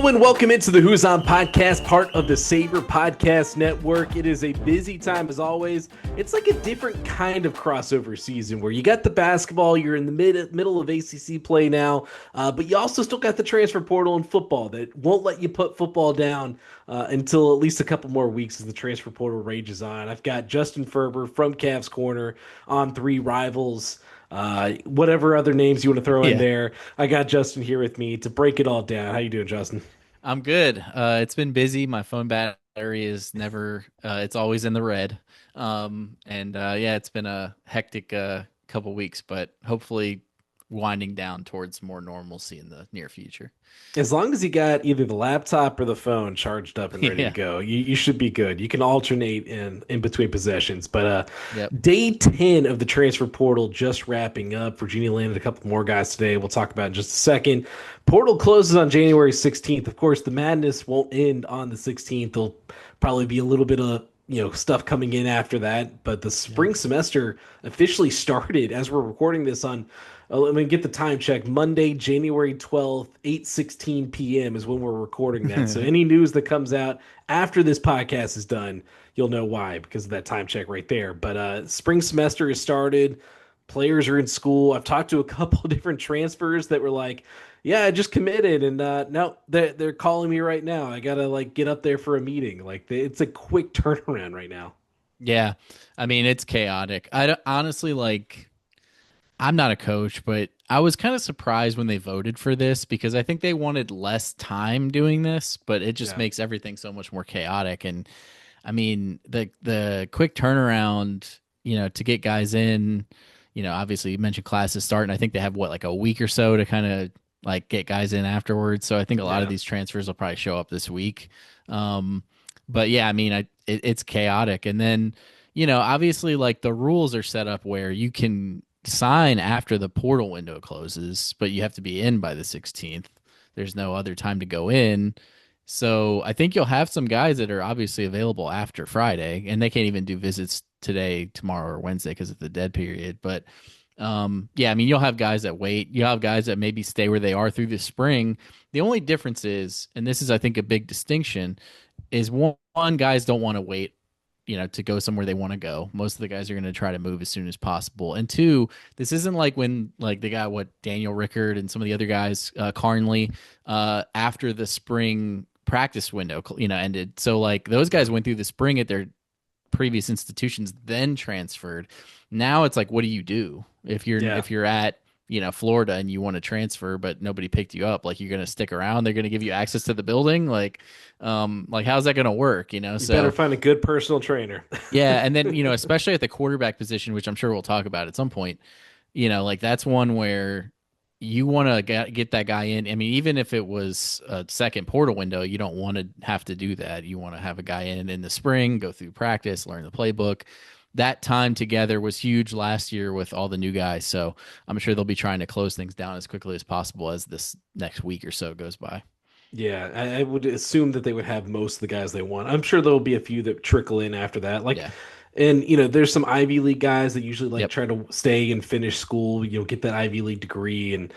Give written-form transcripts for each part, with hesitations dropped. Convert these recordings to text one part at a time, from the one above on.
Hello and welcome into the Who's On podcast, part of the Saber Podcast Network. It is a busy time as always. It's like a different kind of crossover season where you got the basketball, you're in the middle of ACC play now, but you also still got the transfer portal and football that won't let you put football down until at least a couple more weeks as the transfer portal rages on. I've got Justin Ferber from CavsCorner on Three Rivals. Whatever other names you want to throw in there. I got Justin here with me to break it all down. How you doing, Justin? I'm good. It's been busy. My phone battery is never, it's always in the red. Yeah, it's been a hectic couple weeks, but hopefully winding down towards more normalcy in the near future. As long as you got either the laptop or the phone charged up and ready to Yeah. go, you should be good. You can alternate in between possessions. But Yep. day 10 of the transfer portal just wrapping up. Virginia landed a couple more guys today. We'll talk about in just a second. Portal closes on January 16th. Of course, the madness won't end on the 16th. There'll probably be a little bit of stuff coming in after that. But the Yep. spring semester officially started as we're recording this on. Let me get the time check. Monday, January 12th, 8:16 p.m. is when we're recording that. So any news that comes out after this podcast is done, you'll know why because of that time check right there. But spring semester has started. Players are in school. I've talked to a couple of different transfers that were like, "Yeah, I just committed, and no, they're calling me right now. I gotta like get up there for a meeting. Like it's a quick turnaround right now." Yeah. I mean, it's chaotic. Honestly, like, I'm not a coach, but I was kind of surprised when they voted for this because I think they wanted less time doing this, but it just Yeah. makes everything so much more chaotic. And I mean, the quick turnaround, to get guys in, obviously you mentioned classes starting. I think they have like a week or so to kind of like get guys in afterwards. So I think a lot of Yeah. these transfers will probably show up this week. Um, but yeah, I mean, it's chaotic. And then, obviously like the rules are set up where you can sign after the portal window closes, but you have to be in by the 16th. There's no other time to go in. So I think you'll have some guys that are obviously available after Friday, and they can't even do visits today, tomorrow, or Wednesday because of the dead period. But yeah, I mean, you'll have guys that wait. You'll have guys that maybe stay where they are through the spring. The only difference is, and this is, I think, a big distinction, is one guys don't want to wait, to go somewhere they want to go. Most of the guys are going to try to move as soon as possible. And two, this isn't like when like they got what Daniel Rickard and some of the other guys, Carnley, after the spring practice window, ended. So like those guys went through the spring at their previous institutions, then transferred. Now it's like, what do you do if you're Yeah. if you're at Florida and you want to transfer, but nobody picked you up? Like you're gonna stick around? They're gonna give you access to the building? Like how's that gonna work? You better So find a good personal trainer. yeah, and then especially at the quarterback position, which I'm sure we'll talk about at some point. Like that's one where you want to get that guy in. I mean, even if it was a second portal window, you don't want to have to do that. You want to have a guy in the spring, go through practice, learn the playbook. That time together was huge last year with all the new guys. So I'm sure they'll be trying to close things down as quickly as possible as this next week or so goes by. Yeah, I would assume that they would have most of the guys they want. I'm sure there'll be a few that trickle in after that. Like, Yeah. and there's some Ivy League guys that usually like Yep. try to stay and finish school, get that Ivy League degree and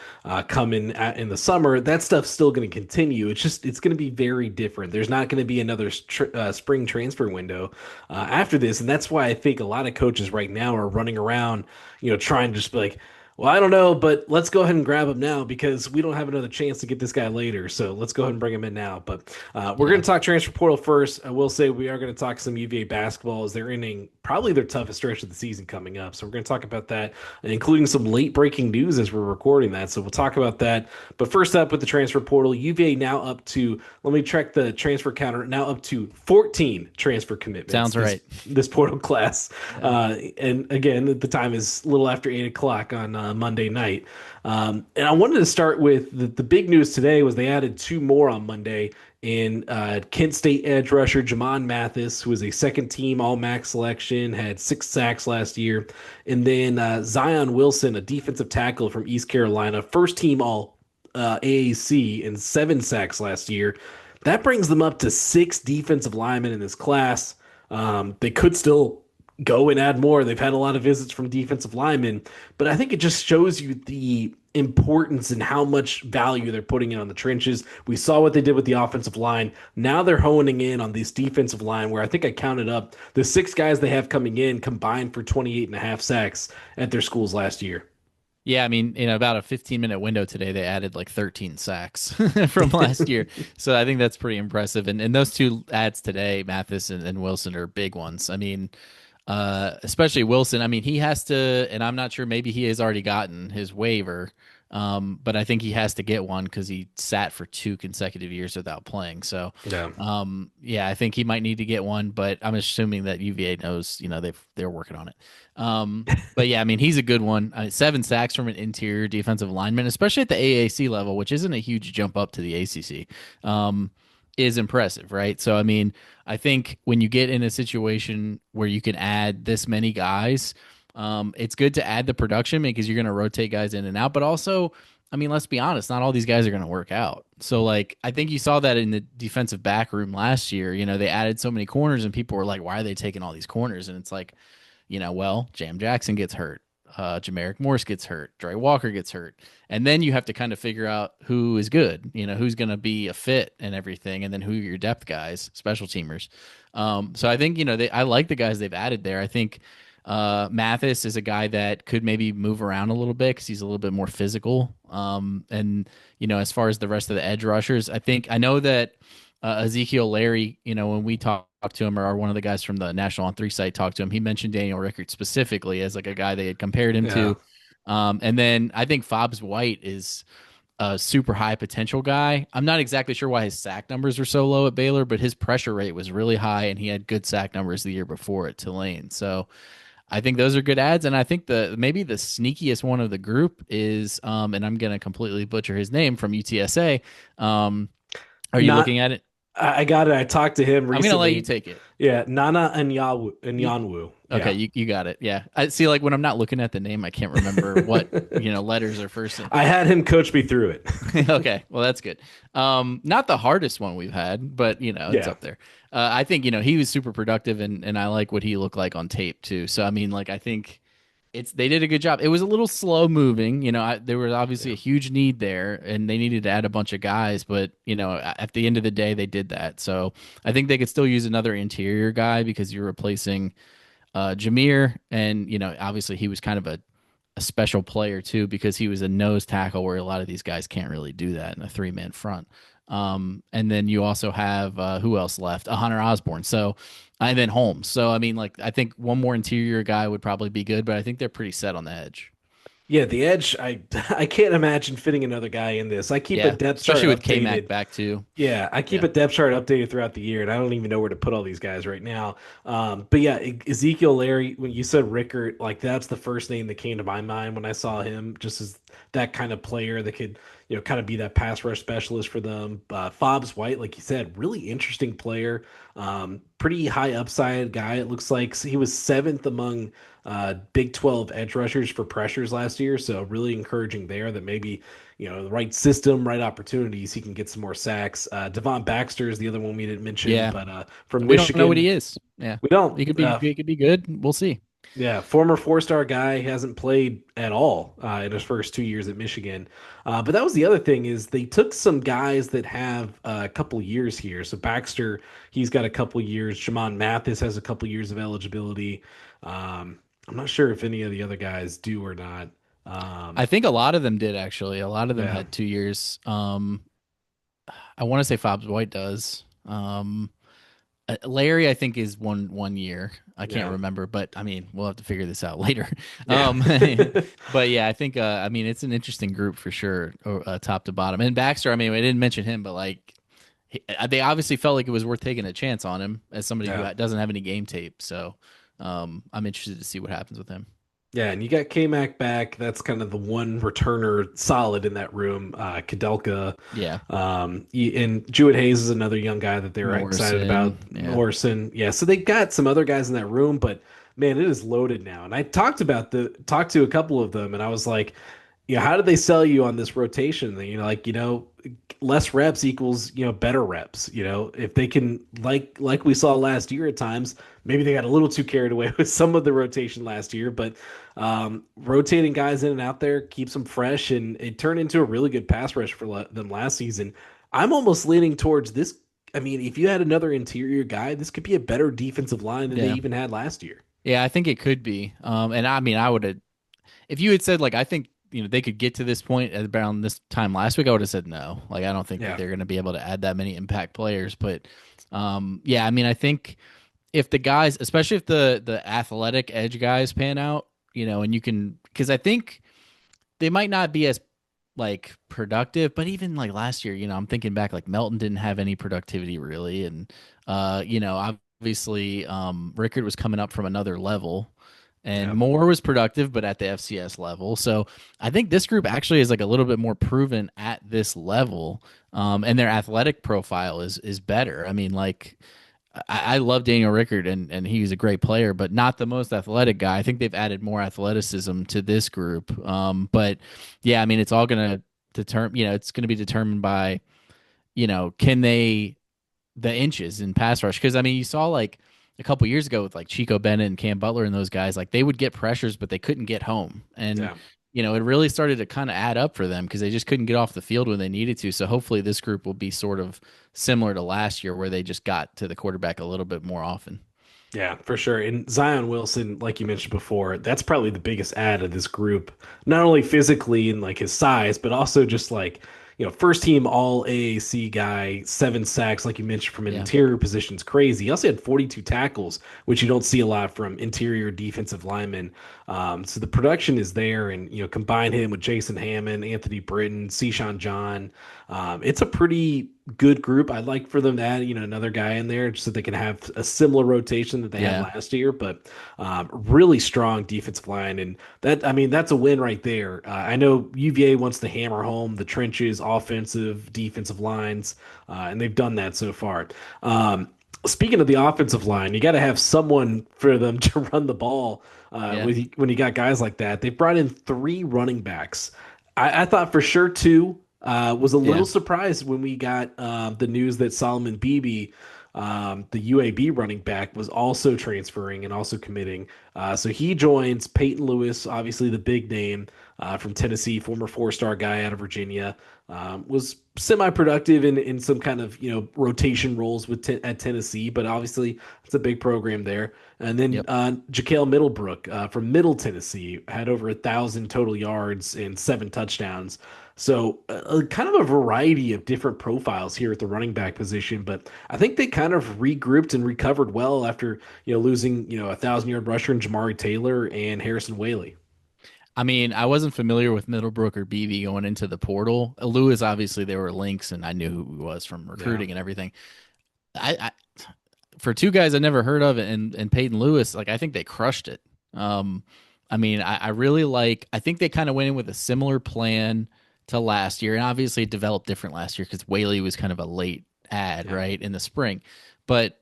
come in the summer. That stuff's still going to continue. It's going to be very different. There's not going to be another spring transfer window after this, and that's why I think a lot of coaches right now are running around, trying to just be like, well, I don't know, but let's go ahead and grab him now because we don't have another chance to get this guy later. So let's go ahead and bring him in now. But we're going Yeah. to talk transfer portal first. I will say we are going to talk some UVA basketball as they're ending probably their toughest stretch of the season coming up. So we're going to talk about that, including some late breaking news as we're recording that. So we'll talk about that. But first up with the transfer portal, UVA now up to, let me check the transfer counter, now up to 14 transfer commitments. Sounds right. This portal class. Yeah. And again, the time is a little after 8 o'clock on Monday night. And I wanted to start with the big news today was they added two more on Monday in Kent State edge rusher Jamon Mathis, who was a second team All MAC selection, had 6 sacks last year. And then Zion Wilson, a defensive tackle from East Carolina, first team All AAC and 7 sacks last year. That brings them up to 6 defensive linemen in this class. They could still go and add more. They've had a lot of visits from defensive linemen, but I think it just shows you the importance and how much value they're putting in on the trenches. We saw what they did with the offensive line. Now they're honing in on this defensive line where I think I counted up the 6 guys they have coming in combined for 28 and a half sacks at their schools last year. Yeah, I mean, in about a 15-minute window today, they added like 13 sacks from last year. So I think that's pretty impressive. And those two ads today, Mathis and Wilson, are big ones. I mean, especially Wilson. I mean, he has to, and I'm not sure, maybe he has already gotten his waiver, but I think he has to get one because he sat for 2 consecutive years without playing. So, Yeah. yeah, I think he might need to get one, but I'm assuming that UVA knows, they're working on it. But yeah, I mean, he's a good one. 7 sacks from an interior defensive lineman, especially at the AAC level, which isn't a huge jump up to the ACC, is impressive, right? So, I mean, I think when you get in a situation where you can add this many guys, it's good to add the production because you're going to rotate guys in and out. But also, I mean, let's be honest, not all these guys are going to work out. So, like, I think you saw that in the defensive back room last year. They added so many corners, and people were like, why are they taking all these corners? And it's like, well, Jam Jackson gets hurt. Jamaric Morse gets hurt. Dre Walker gets hurt. And then you have to kind of figure out who is good, who's going to be a fit and everything. And then who are your depth guys, special teamers. So I think, I like the guys they've added there. I think Mathis is a guy that could maybe move around a little bit because he's a little bit more physical. And, as far as the rest of the edge rushers, I know that Ezekiel Larry, when we talked to him, or one of the guys from the National On 3 site talked to him, he mentioned Daniel Rickert specifically as like a guy they had compared him to. And then I think Fobbs White is a super high potential guy. I'm not exactly sure why his sack numbers were so low at Baylor, but his pressure rate was really high, and he had good sack numbers the year before at Tulane. So I think those are good ads. And I think maybe the sneakiest one of the group is, and I'm going to completely butcher his name, from UTSA. Are you looking at it? I got it. I talked to him recently. I'm going to let you take it. Yeah, Nana and Yanwu. Okay, you got it. Yeah. I see, like, when I'm not looking at the name, I can't remember what, letters are first. I had him coach me through it. Okay, well, that's good. Not the hardest one we've had, but, it's up there. I think, he was super productive, and I like what he looked like on tape, too. So, I mean, like, I think they did a good job. It was a little slow moving. There was obviously a huge need there, and they needed to add a bunch of guys. But at the end of the day, they did that. So I think they could still use another interior guy because you're replacing Jameer, and obviously he was kind of a special player too because he was a nose tackle where a lot of these guys can't really do that in a 3-man front. And then you also have who else left? Hunter Osborne. So, and then Holmes. So, I mean, like, I think one more interior guy would probably be good, but I think they're pretty set on the edge. Yeah, the edge. I can't imagine fitting another guy in this. I keep a depth chart, especially with updated. K-Mac back too. Yeah, I keep a depth chart updated throughout the year, and I don't even know where to put all these guys right now. But yeah, Ezekiel Larry. When you said Rickert, like, that's the first name that came to my mind when I saw him, just as that kind of player that could, kind of be that pass rush specialist for them. Fobbs White, like you said, really interesting player. Pretty high upside guy. It looks like he was 7th among Big 12 edge rushers for pressures last year. So really encouraging there that maybe, the right system, right opportunities, he can get some more sacks. Devon Baxter is the other one we didn't mention, but from we Michigan. Don't know what he is. Yeah, we don't. He could be good. We'll see. Yeah, former 4-star guy, hasn't played at all in his first 2 years at Michigan. But that was the other thing, is they took some guys that have a couple years here. So Baxter, he's got a couple years. Jamon Mathis has a couple years of eligibility. I'm not sure if any of the other guys do or not. I think a lot of them did, actually. A lot of them had 2 years. I want to say Fobbs White does. Larry, I think, is one year. I can't remember, but I mean, we'll have to figure this out later. But yeah, I think I mean, it's an interesting group for sure, top to bottom. And Baxter, I mean, I didn't mention him, but like, they obviously felt like it was worth taking a chance on him as somebody who doesn't have any game tape. So I'm interested to see what happens with him. Yeah, and you got K-Mac back. That's kind of the one returner solid in that room. Kadelka. Yeah. And Jewett Hayes is another young guy that they were excited about. Morrison. Yeah, so they got some other guys in that room, but man, it is loaded now. And I talked to a couple of them, and I was like, how did they sell you on this rotation thing? Less reps equals, better reps. If they can, like we saw last year at times, maybe they got a little too carried away with some of the rotation last year, but rotating guys in and out there keeps them fresh, and it turned into a really good pass rush for them last season. I'm almost leaning towards this. I mean, if you had another interior guy, this could be a better defensive line than they Yeah. even had last year. Yeah, I think it could be. And I mean, I would have, if you had said like I think they could get to this point at around this time last week, I would have said no. Like I don't think that Yeah. they're going to be able to add that many impact players. But yeah, I mean, I think if the guys, especially if the athletic edge guys pan out, and you can, because I think they might not be as like productive, but even like last year, I'm thinking back, like Melton didn't have any productivity really, and obviously Rickard was coming up from another level. And Yeah. Moore was productive, but at the FCS level. So I think this group actually is like a little bit more proven at this level, and their athletic profile is better. I mean, like I love Daniel Rickard, and he's a great player, but not the most athletic guy. I think they've added more athleticism to this group. But yeah, I mean, it's all going to determine. It's going to be determined by can they the inches in pass rush, because I mean you saw like a couple years ago with like Chico Bennett and Cam Butler and those guys, like they would get pressures but they couldn't get home, and Yeah. it really started to kind of add up for them because they just couldn't get off the field when they needed to. So hopefully this group will be sort of similar to last year where they just got to the quarterback a little bit more often. Yeah, for sure. And Zion Wilson, like you mentioned before, that's probably the biggest add of this group, not only physically and like his size, but also just like, first team all AAC guy, 7 sacks, like you mentioned, from an Yeah. interior position is crazy. He also had 42 tackles, which you don't see a lot from interior defensive linemen. So the production is there, and combine him with Jason Hammond, Anthony Britton, Sean John. It's a pretty good group. I'd like for them to add, another guy in there just so they can have a similar rotation that they had Yeah. last year. But really strong defensive line, and I mean, that's a win right there. I know UVA wants to hammer home the trenches, offensive, defensive lines, and they've done that so far. Speaking of the offensive line, you got to have someone for them to run the ball. Yeah. When you got guys like that, they brought in 3 running backs. I thought for sure two. Was a Yeah. little surprised when we got the news that Solomon Beebe, the UAB running back, was also transferring and also committing. So he joins Peyton Lewis, obviously the big name from Tennessee, former 4-star guy out of Virginia. Was semi-productive in some kind of rotation roles at Tennessee, but obviously it's a big program there. And then Yep. Jaquel Middlebrook from Middle Tennessee had over 1,000 total yards and 7 touchdowns. So kind of a variety of different profiles here at the running back position, but I think they kind of regrouped and recovered well after losing 1,000-yard rusher in Jamari Taylor and Harrison Whaley. I mean, I wasn't familiar with Middlebrook or BB going into the portal. Lewis, obviously, there were links, and I knew who he was from Yeah, recruiting and everything. I for two guys I never heard of, and Peyton Lewis, like I think they crushed it. Um, I mean, I really like. I think they kind of went in with a similar plan to last year, and obviously it developed different last year because Whaley was kind of a late ad, yeah, right, in the spring. But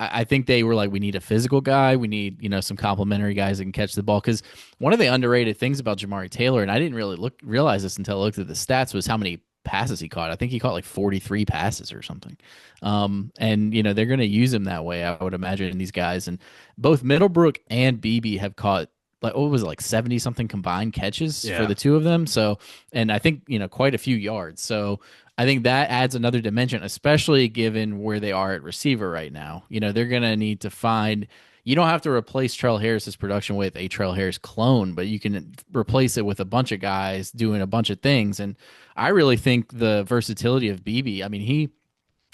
I think they were like, we need a physical guy. We need, some complimentary guys that can catch the ball. Because one of the underrated things about Jamari Taylor, and I didn't really realize this until I looked at the stats, was how many passes he caught. I think he caught like 43 passes or something. And they're going to use him that way, I would imagine. These guys, and both Middlebrook and BB have caught like what was it, like 70 something combined catches for yeah. the two of them. So, and I think quite a few yards. So I think that adds another dimension, especially given where they are at receiver right now. They're going to need to find. You don't have to replace Trell Harris's production with a Trell Harris clone, but you can replace it with a bunch of guys doing a bunch of things. And I really think the versatility of BB. I mean,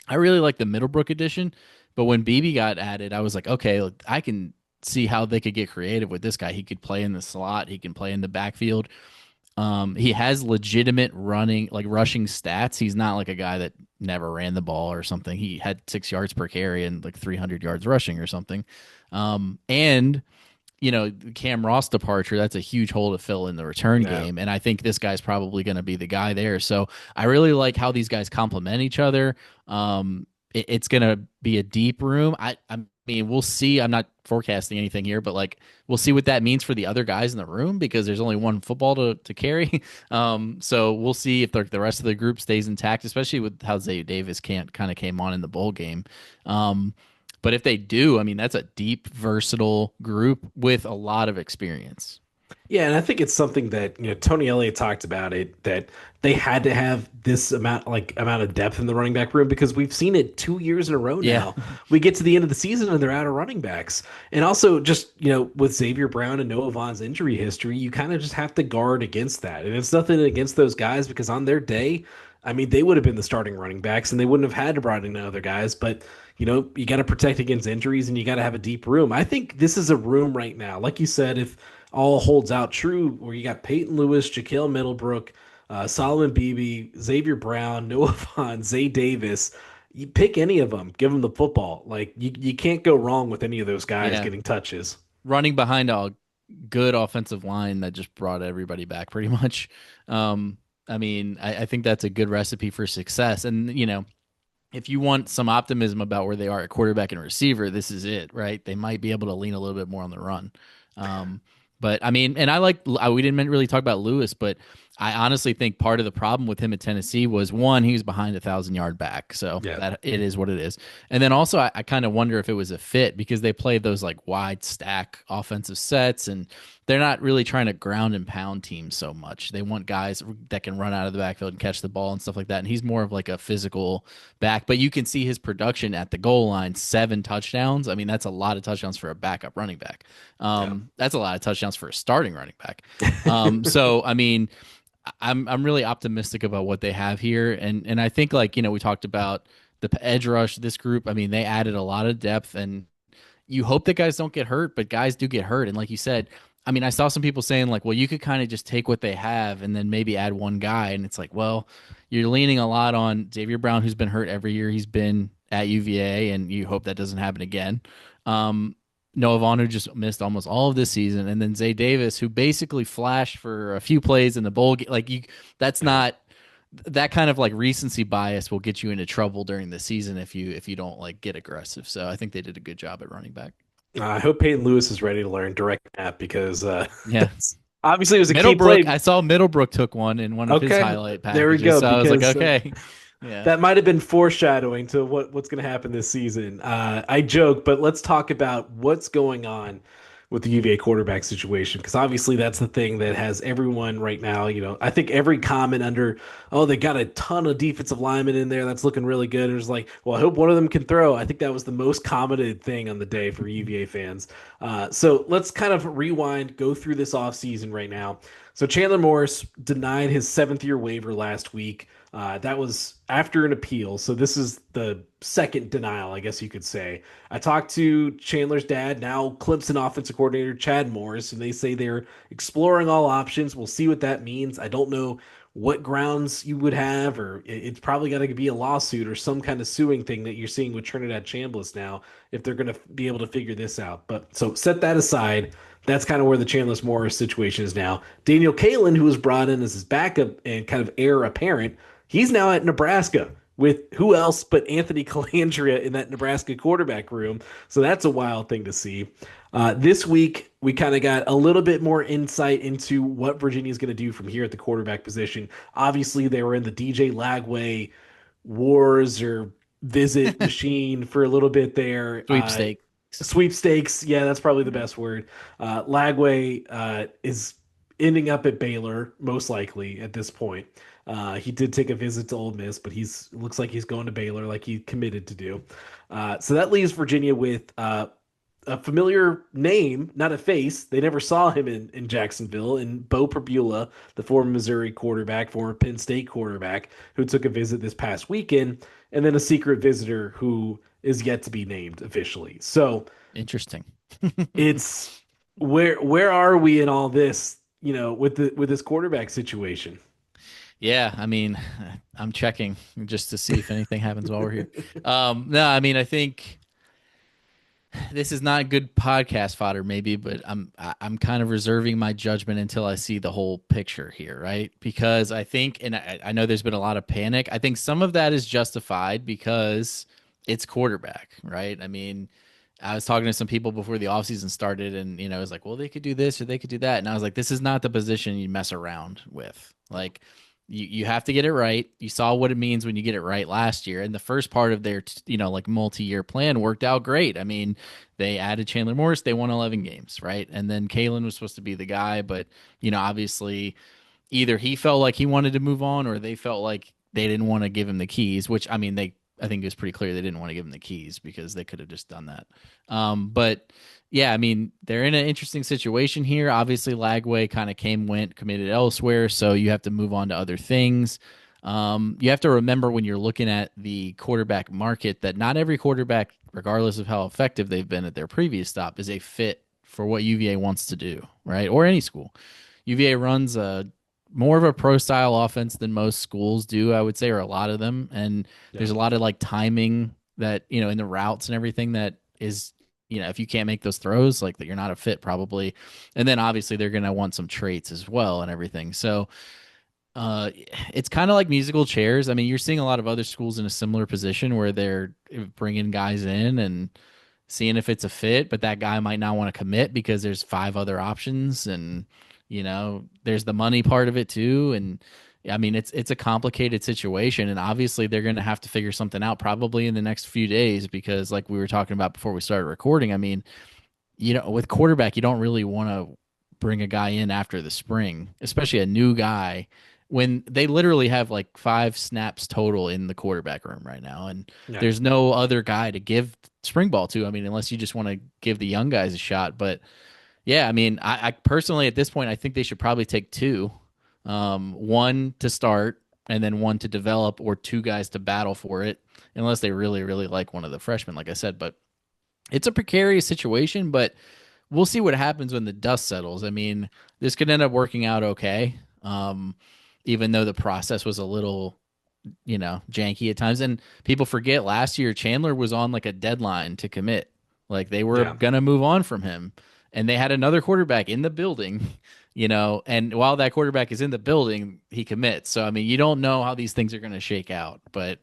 I really like the Middlebrook edition, but when BB got added, I was like, okay, look, I can see how they could get creative with this guy. He could play in the slot, he can play in the backfield. He has legitimate rushing stats. He's not like a guy that never ran the ball or something. He had 6 yards per carry and like 300 yards rushing or something. And Cam Ross departure, that's a huge hole to fill in the return Yeah. game. And I think this guy's probably going to be the guy there. So I really like how these guys complement each other. It's going to be a deep room. I'm mean, we'll see. I'm not forecasting anything here, but like we'll see what that means for the other guys in the room because there's only one football to carry. So we'll see if the rest of the group stays intact, especially with how Zay Davis can't kind of came on in the bowl game. But if they do, I mean, that's a deep, versatile group with a lot of experience. Yeah, and I think it's something that, Tony Elliott talked about it, that they had to have this amount of depth in the running back room because we've seen it 2 years in a row Yeah. now. We get to the end of the season and they're out of running backs. And also just, with Xavier Brown and Noah Vaughn's injury history, you kind of just have to guard against that. And it's nothing against those guys because on their day, I mean, they would have been the starting running backs and they wouldn't have had to brought in other guys, but you got to protect against injuries and you got to have a deep room. I think this is a room right now. Like you said, if all holds out true, where you got Peyton Lewis, Jaquel Middlebrook, Solomon Beebe, Xavier Brown, Noah Vaughn, Zay Davis. You pick any of them, give them the football. Like you can't go wrong with any of those guys Yeah. getting touches. Running behind a good offensive line that just brought everybody back pretty much. I mean, I think that's a good recipe for success. And, if you want some optimism about where they are at quarterback and receiver, this is it, right? They might be able to lean a little bit more on the run. But I mean, and we didn't really talk about Lewis, but I honestly think part of the problem with him at Tennessee was one, he was behind 1,000-yard back. So Yeah. that it is what it is. And then also I kind of wonder if it was a fit because they played those like wide stack offensive sets and they're not really trying to ground and pound teams so much. They want guys that can run out of the backfield and catch the ball and stuff like that. And he's more of like a physical back, but you can see his production at the goal line, 7 touchdowns. I mean, that's a lot of touchdowns for a backup running back. That's a lot of touchdowns for a starting running back. So, I mean, I'm really optimistic about what they have here. And I think like, we talked about the edge rush, this group, I mean, they added a lot of depth and you hope that guys don't get hurt, but guys do get hurt. And like you said, I mean, I saw some people saying like, well, you could kind of just take what they have and then maybe add one guy. And it's like, well, you're leaning a lot on Xavier Brown, who's been hurt every year he's been at UVA, and you hope that doesn't happen again. Noah Vaughn, who just missed almost all of this season, and then Zay Davis, who basically flashed for a few plays in the bowl game. Like that's not that kind of like recency bias will get you into trouble during the season if you don't like get aggressive. So I think they did a good job at running back. I hope Peyton Lewis is ready to learn direct snap because Yeah. obviously it was a key Middlebrook, play. I saw Middlebrook took one in one of his Okay, highlight packages. there we go, So I was like, because, okay. Yeah. That might have been foreshadowing to what's going to happen this season. I joke, but let's talk about what's going on with the UVA quarterback situation, because obviously that's the thing that has everyone right now. I think every comment under, oh, they got a ton of defensive linemen in there that's looking really good. And it's like, well, I hope one of them can throw. I think that was the most commented thing on the day for UVA fans. So let's kind of rewind, go through this offseason right now. So Chandler Morris denied his 7th-year waiver last week. That was after an appeal. So this is the second denial, I guess you could say. I talked to Chandler's dad, now Clemson offensive coordinator Chad Morris, and they say they're exploring all options. We'll see what that means. I don't know what grounds you would have, or it's probably got to be a lawsuit or some kind of suing thing that you're seeing with Trinidad Chambliss now, if they're going to be able to figure this out. But so set that aside. That's kind of where the Chandler Morris situation is now. Daniel Kalen, who was brought in as his backup and kind of heir apparent, he's now at Nebraska with who else but Anthony Calandria in that Nebraska quarterback room. So that's a wild thing to see. This week, we kind of got a little bit more insight into what Virginia is going to do from here at the quarterback position. Obviously, they were in the DJ Lagway wars or visit machine for a little bit there. Sweepstakes. Yeah, that's probably the best word. Lagway is ending up at Baylor, most likely at this point. He did take a visit to Ole Miss, but looks like he's going to Baylor like he committed to do. So that leaves Virginia with a familiar name, not a face. They never saw him in Jacksonville, and Beau Pribula, the former Missouri quarterback, former Penn State quarterback, who took a visit this past weekend, and then a secret visitor who is yet to be named officially. So interesting. It's where are we in all this, with this quarterback situation? Yeah, I mean, I'm checking just to see if anything happens while we're here. No, I mean, I think this is not good podcast fodder, maybe, but I'm kind of reserving my judgment until I see the whole picture here, right? Because I think, and I know there's been a lot of panic. I think some of that is justified because it's quarterback, right? I mean, I was talking to some people before the offseason started, and it was like, well, they could do this or they could do that. And I was like, this is not the position you mess around with. Like, you have to get it right. You saw what it means when you get it right last year. And the first part of their, like multi-year plan worked out great. I mean, they added Chandler Morris, they won 11 games, right? And then Kalen was supposed to be the guy, but, obviously either he felt like he wanted to move on or they felt like they didn't want to give him the keys, which I mean, I think it was pretty clear they didn't want to give him the keys because they could have just done that. But yeah, I mean, they're in an interesting situation here. Obviously, Lagway kind of went, committed elsewhere. So you have to move on to other things. You have to remember when you're looking at the quarterback market that not every quarterback, regardless of how effective they've been at their previous stop, is a fit for what UVA wants to do, right? Or any school. UVA runs more of a pro style offense than most schools do, I would say, or a lot of them. And there's a lot of like timing that, in the routes and everything that is, if you can't make those throws, like that, you're not a fit probably. And then obviously they're going to want some traits as well and everything. So it's kind of like musical chairs. I mean, you're seeing a lot of other schools in a similar position where they're bringing guys in and seeing if it's a fit, but that guy might not want to commit because there's 5 other options, and there's the money part of it too. And I mean, it's a complicated situation, and obviously they're going to have to figure something out probably in the next few days because, like we were talking about before we started recording, I mean, with quarterback, you don't really want to bring a guy in after the spring, especially a new guy, when they literally have like 5 snaps total in the quarterback room right now, and there's no other guy to give spring ball to. I mean, unless you just want to give the young guys a shot. But yeah, I mean, I personally at this point, I think they should probably take 2, one to start and then one to develop, or 2 guys to battle for it, unless they really, really like one of the freshmen, like I said. But it's a precarious situation, but we'll see what happens when the dust settles. I mean, this could end up working out okay, even though the process was a little, janky at times. And people forget last year Chandler was on like a deadline to commit. Like they were going to move on from him. And they had another quarterback in the building, and while that quarterback is in the building, he commits. So, I mean, you don't know how these things are going to shake out. But,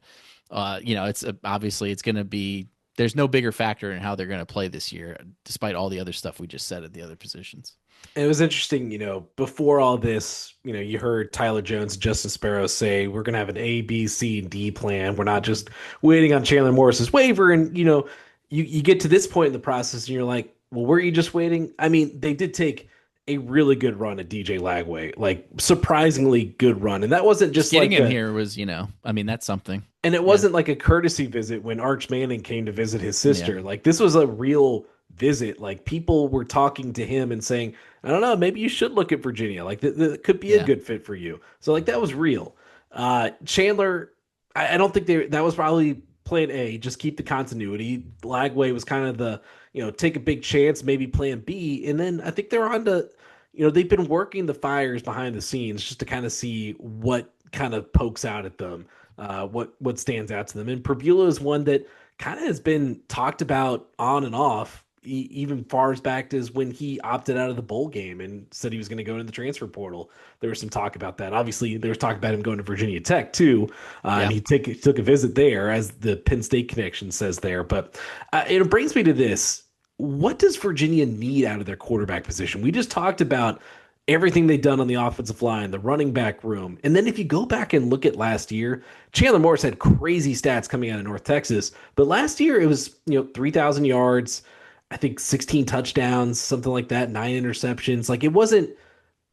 it's obviously it's going to be, there's no bigger factor in how they're going to play this year, despite all the other stuff we just said at the other positions. It was interesting, before all this, you heard Tyler Jones and Justin Sparrow say, we're going to have an A, B, C, and D plan. We're not just waiting on Chandler Morris's waiver. And, you get to this point in the process and you're like, well, were you just waiting? I mean, they did take a really good run at DJ Lagway, like surprisingly good run. And that wasn't just getting like him here was, I mean, that's something. And it wasn't like a courtesy visit when Arch Manning came to visit his sister. Like this was a real visit. Like people were talking to him and saying, I don't know, maybe you should look at Virginia. Like that could be a good fit for you. So like that was real. Chandler, I don't think that was probably plan A, just keep the continuity. Lagway was kind of the, take a big chance, maybe plan B. And then I think they're on to, they've been working the fires behind the scenes just to kind of see what kind of pokes out at them, what stands out to them. And Pribula is one that kind of has been talked about on and off, even far as back as when he opted out of the bowl game and said he was going to go into the transfer portal. There was some talk about that. Obviously, there was talk about him going to Virginia Tech too, and he took a visit there, as the Penn State connection says there. But it brings me to this. What does Virginia need out of their quarterback position? We just talked about everything they've done on the offensive line, the running back room. And then if you go back and look at last year, Chandler Morris had crazy stats coming out of North Texas. But last year it was, 3,000 yards, I think 16 touchdowns, something like that, 9 interceptions. Like it wasn't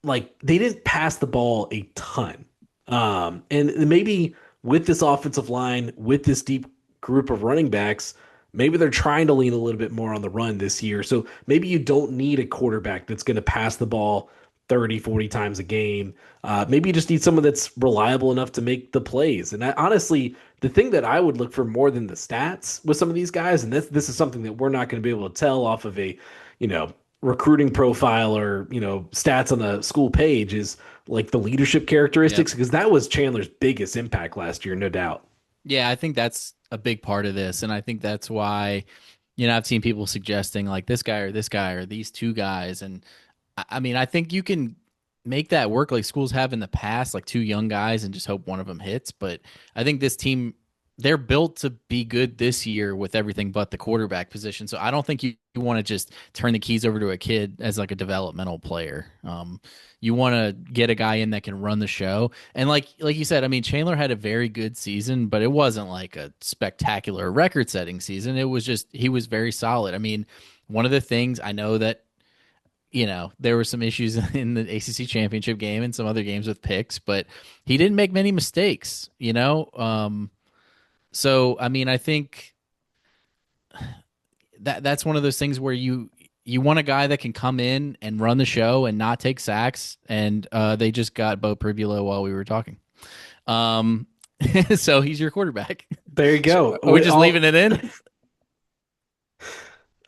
like they didn't pass the ball a ton. And maybe with this offensive line, with this deep group of running backs, maybe they're trying to lean a little bit more on the run this year. So maybe you don't need a quarterback that's going to pass the ball 30, 40 times a game. Maybe you just need someone that's reliable enough to make the plays. And honestly, the thing that I would look for more than the stats with some of these guys, and this is something that we're not going to be able to tell off of a, recruiting profile or, stats on a school page, is like the leadership characteristics, because that was Chandler's biggest impact last year, no doubt. Yeah, I think that's a big part of this. And I think that's why, I've seen people suggesting like this guy or these 2 guys. And I mean, I think you can make that work like schools have in the past, like 2 young guys and just hope one of them hits. But I think this team, they're built to be good this year with everything but the quarterback position. So I don't think you want to just turn the keys over to a kid as like a developmental player. You want to get a guy in that can run the show. And like you said, I mean, Chandler had a very good season, but it wasn't like a spectacular record-setting season. It was just he was very solid. I mean, one of the things I know that there were some issues in the ACC championship game and some other games with picks, but he didn't make many mistakes. So I mean, I think that's one of those things where you want a guy that can come in and run the show and not take sacks. And they just got Beau Pribula while we were talking. So he's your quarterback. There you go. So are we just leaving it in?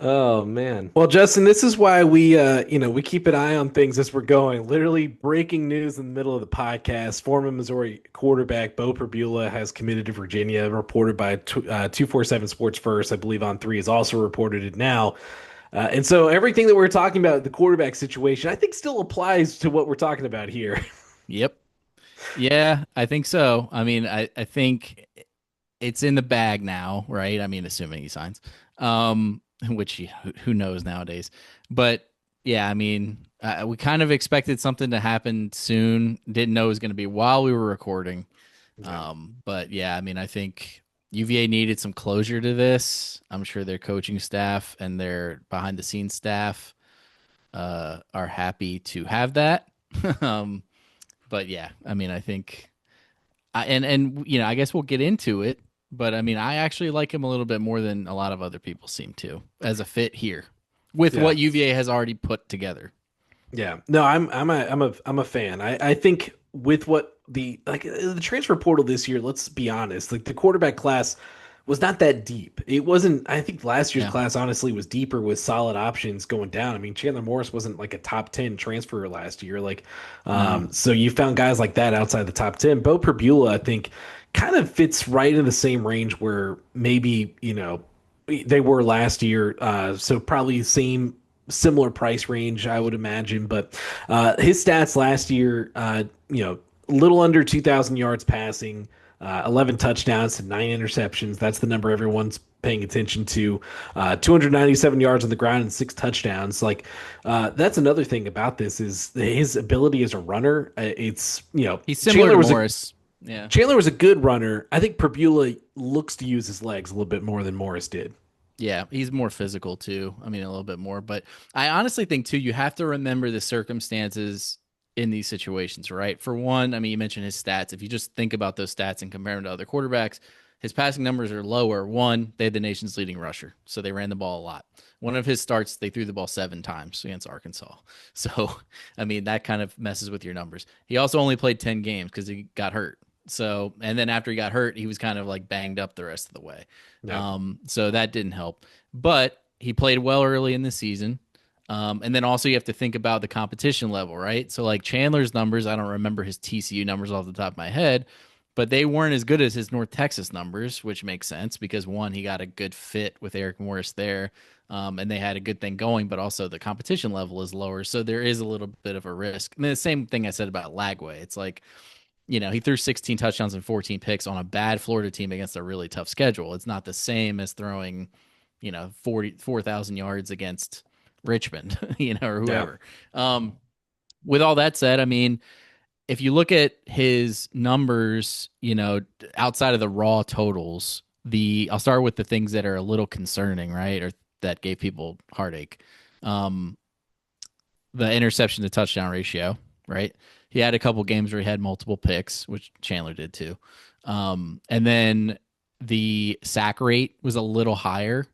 Oh man. Well, Justin, this is why we keep an eye on things as we're going. Literally breaking news in the middle of the podcast. Former Missouri quarterback Beau Pribula has committed to Virginia, reported by 247 Sports First. I believe On 3 has also reported it now. And so everything that we're talking about, the quarterback situation, I think still applies to what we're talking about here. Yep. Yeah, I think so. I mean, I think it's in the bag now, right? I mean, assuming he signs. Which who knows nowadays. But yeah, I mean, we kind of expected something to happen soon. Didn't know it was going to be while we were recording. Yeah. But yeah, I mean, I think UVA needed some closure to this. I'm sure their coaching staff and their behind the scenes staff are happy to have that. But yeah, I mean, I think, I guess we'll get into it. But I mean, I actually like him a little bit more than a lot of other people seem to as a fit here with what UVA has already put together. Yeah, no, I'm a fan. I think with what the transfer portal this year, let's be honest, like the quarterback class was not that deep. It wasn't. I think last year's class honestly was deeper with solid options going down. I mean, Chandler Morris wasn't like a top 10 transfer last year. So you found guys like that outside the top 10. Beau Pribula, I think, kind of fits right in the same range where maybe, they were last year. So probably similar price range, I would imagine. But his stats last year, little under 2,000 yards passing, 11 touchdowns and 9 interceptions. That's the number everyone's paying attention to. 297 yards on the ground and 6 touchdowns. That's another thing about this is his ability as a runner. He's similar to Morris. Yeah, Chandler was a good runner. I think Pribula looks to use his legs a little bit more than Morris did. Yeah, he's more physical too. I mean, a little bit more. But I honestly think too, you have to remember the circumstances in these situations, right? For one, I mean, you mentioned his stats. If you just think about those stats and compare them to other quarterbacks, his passing numbers are lower. One, they had the nation's leading rusher, so they ran the ball a lot. One of his starts, they threw the ball 7 times against Arkansas. So, I mean, that kind of messes with your numbers. He also only played 10 games because he got hurt. So, and then after he got hurt, he was kind of like banged up the rest of the way. Yeah. So that didn't help. But he played well early in the season. And then also you have to think about the competition level, right? So like Chandler's numbers, I don't remember his TCU numbers off the top of my head, but they weren't as good as his North Texas numbers, which makes sense because one, he got a good fit with Eric Morris there. And they had a good thing going, but also the competition level is lower. So there is a little bit of a risk. And the same thing I said about Lagway. It's like, he threw 16 touchdowns and 14 picks on a bad Florida team against a really tough schedule. It's not the same as throwing, 4,000 yards against Richmond, or whoever. Yeah. With all that said, I mean, if you look at his numbers, outside of the raw totals, I'll start with the things that are a little concerning, right? Or that gave people heartache. The interception to touchdown ratio, right? He had a couple games where he had multiple picks, which Chandler did too. And then the sack rate was a little higher.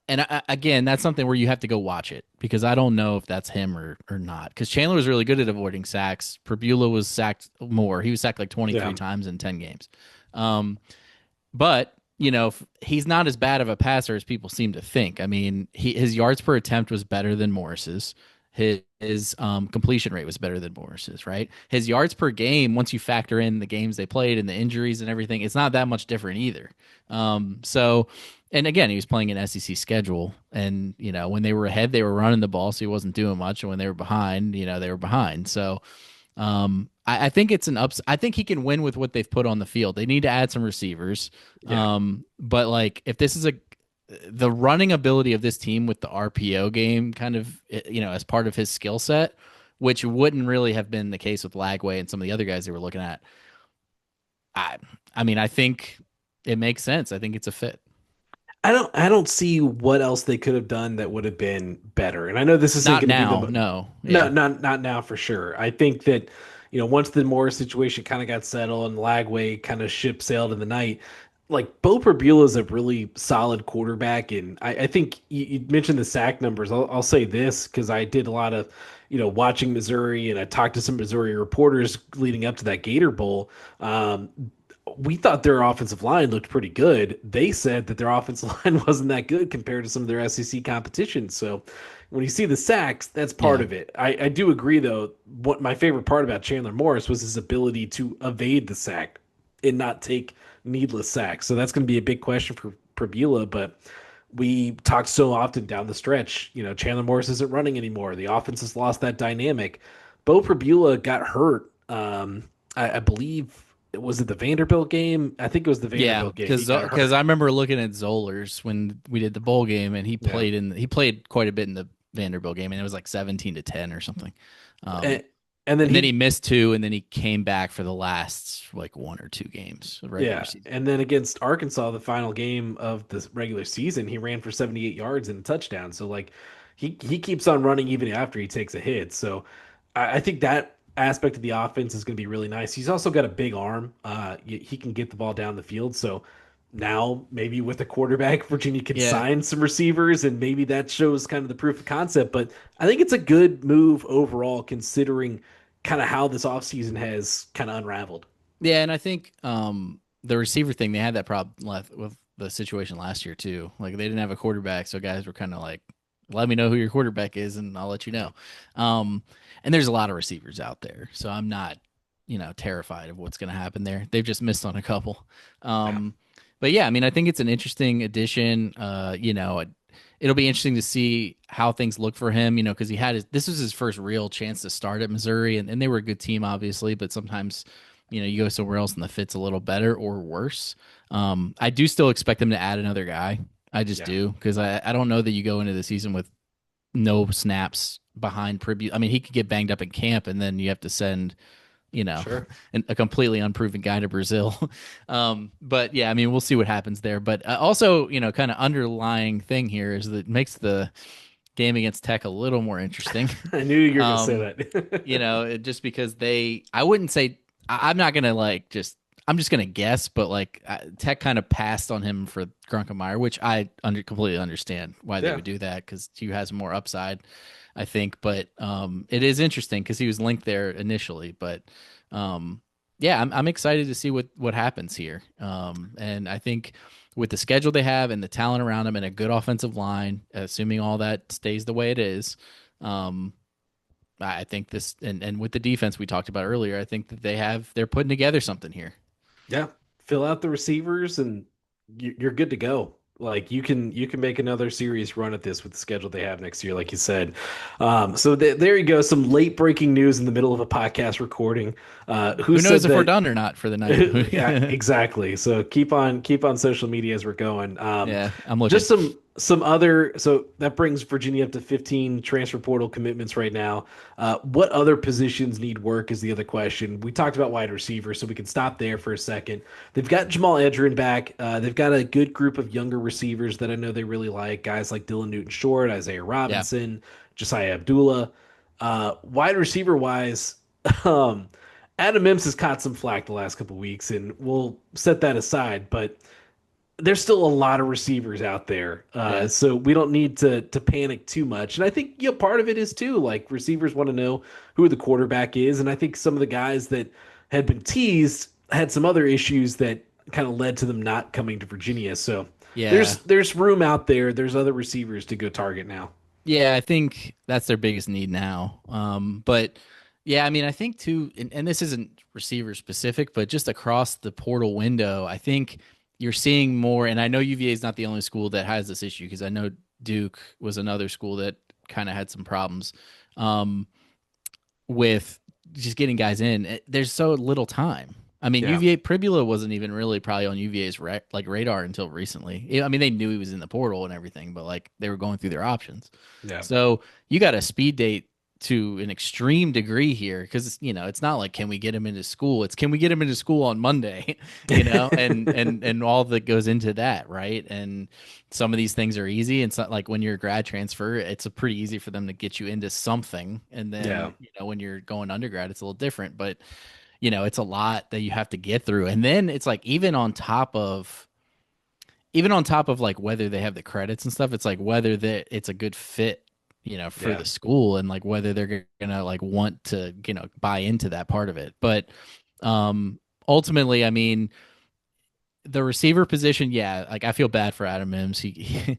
And again, that's something where you have to go watch it because I don't know if that's him or not. Because Chandler was really good at avoiding sacks. Pribula was sacked more. He was sacked like 23 times in 10 games. But, he's not as bad of a passer as people seem to think. I mean, his yards per attempt was better than Morris's. His completion rate was better than Morris's, right? His yards per game, once you factor in the games they played and the injuries and everything, it's not that much different either. And again, he was playing an SEC schedule, and when they were ahead, they were running the ball, so he wasn't doing much. And when they were behind, they were behind. So I think it's an ups. I think he can win with what they've put on the field. They need to add some receivers. Yeah. But like if this is the running ability of this team with the RPO game kind of, as part of his skill set, which wouldn't really have been the case with Lagway and some of the other guys they were looking at. I I mean, I think it makes sense. I think it's a fit. I don't see what else they could have done that would have been better. And I know this isn't Not going to be now, no. no, Yeah. not now for sure. I think that, once the Morris situation kind of got settled and Lagway kind of ship sailed in the night, like Beau Pribula is a really solid quarterback. And I think you mentioned the sack numbers. I'll say this because I did a lot of, watching Missouri, and I talked to some Missouri reporters leading up to that Gator Bowl. We thought their offensive line looked pretty good. They said that their offensive line wasn't that good compared to some of their SEC competition. So when you see the sacks, that's part Yeah. of it. I do agree, though. What my favorite part about Chandler Morris was his ability to evade the sack and not take needless sacks. So that's going to be a big question for Prabula. But we talked so often down the stretch, Chandler Morris isn't running anymore. The offense has lost that dynamic. Beau Pribula got hurt. I believe was it the Vanderbilt game? I think it was the Yeah, Vanderbilt game. He got because I hurt. remember looking at Zollers when we did the bowl game, and Yeah. he played quite a bit in the Vanderbilt game, and it was like 17-10 or something. Um, And, and then and then he he missed two, and then he came back for the last like one or two games of regular Yeah, season. and then against Arkansas, the final game of the regular season, he ran for 78 yards and a touchdown. So like he keeps on running even after he takes a hit. So I think that aspect of the offense is going to be really nice. He's also got a big arm. He can get the ball down the field. So now maybe with a quarterback, Virginia could Yeah, sign some receivers, and maybe that shows kind of the proof of concept. But I think it's a good move overall, considering kind of how this offseason has kind of unraveled. yeah, and I think the receiver thing, they had that problem left with the situation last year too. Like they didn't have a quarterback, so guys were kind of like, "Let me know who your quarterback is, and I'll let you know." Um, and there's a lot of receivers out there, so I'm not, terrified of what's going to happen there. They've just missed on a couple. Yeah. But yeah, I mean, I think it's an interesting addition. It'll be interesting to see how things look for him, because this was his first real chance to start at Missouri, and they were a good team, obviously, but sometimes, you go somewhere else and the fit's a little better or worse. I do still expect them to add another guy. I just Yeah. do, because I don't know that you go into the season with no snaps behind Pribula. I mean, he could get banged up in camp, and then you have to send, you know, Sure. a completely unproven guy to Brazil. But yeah, I mean, we'll see what happens there. But also, kind of underlying thing here is that it makes the game against Tech a little more interesting. I knew you were going to say um, that. just because I wouldn't say, I'm not gonna like I'm just gonna guess, but like Tech kind of passed on him for Grunkemeyer, which I completely understand why they Yeah. would do that because he has more upside, I think. But it is interesting because he was linked there initially, but yeah, I'm excited to see what happens here. And I think with the schedule they have and the talent around them and a good offensive line, assuming all that stays the way it is, I think this and with the defense we talked about earlier, I think that they're putting together something here. Yeah. Fill out the receivers and you're good to go. Like you can make another serious run at this with the schedule they have next year, like you said. So there you go. Some late breaking news in the middle of a podcast recording. Who Who said knows if we're that? done or not for the night? Yeah, exactly. So keep on social media as we're going. Yeah, I'm looking. Just some other. So that brings Virginia up to 15 transfer portal commitments right now. What other positions need work is the other question. We talked about wide receiver, so we can stop there for a second. They've got Jamal Edgerrin back. They've got a good group of younger receivers that I know they really like. Guys like Dylan Newton Short, Isaiah Yeah, Robinson, Josiah Abdullah. Wide receiver wise. Um, Adam Mims has caught some flack the last couple weeks, and we'll set that aside. But there's still a lot of receivers out there, yeah, so we don't need to panic too much. And I think part of it is too like receivers want to know who the quarterback is, and I think some of the guys that had been teased had some other issues that kind of led to them not coming to Virginia. So yeah, there's room out there. There's other receivers to go target now. yeah. I think that's their biggest need now. But yeah, I mean, I think too, and this isn't receiver specific, but just across the portal window, I think you're seeing more. And I know UVA is not the only school that has this issue because I know Duke was another school that kind of had some problems. Um, with just getting guys in. There's so little time. I mean, Yeah. UVA Pribula wasn't even really probably on UVA's like radar until recently. I mean, they knew he was in the portal and everything, but like they were going through their options. Yeah. So you got a speed date to an extreme degree here because it's not like can we get him into school? It's can we get him into school on Monday? And all that goes into that, right? And some of these things are easy. And it's not like when you're a grad transfer, it's a pretty easy for them to get you into something. And Yeah. then when you're going undergrad, it's a little different. But it's a lot that you have to get through. And then it's like even on top of like whether they have the credits and stuff, it's like whether that it's a good fit, for Yeah. the school and like whether they're gonna like want to, buy into that part of it. But ultimately, I mean, the receiver position, yeah, like I feel bad for Adam Mims. He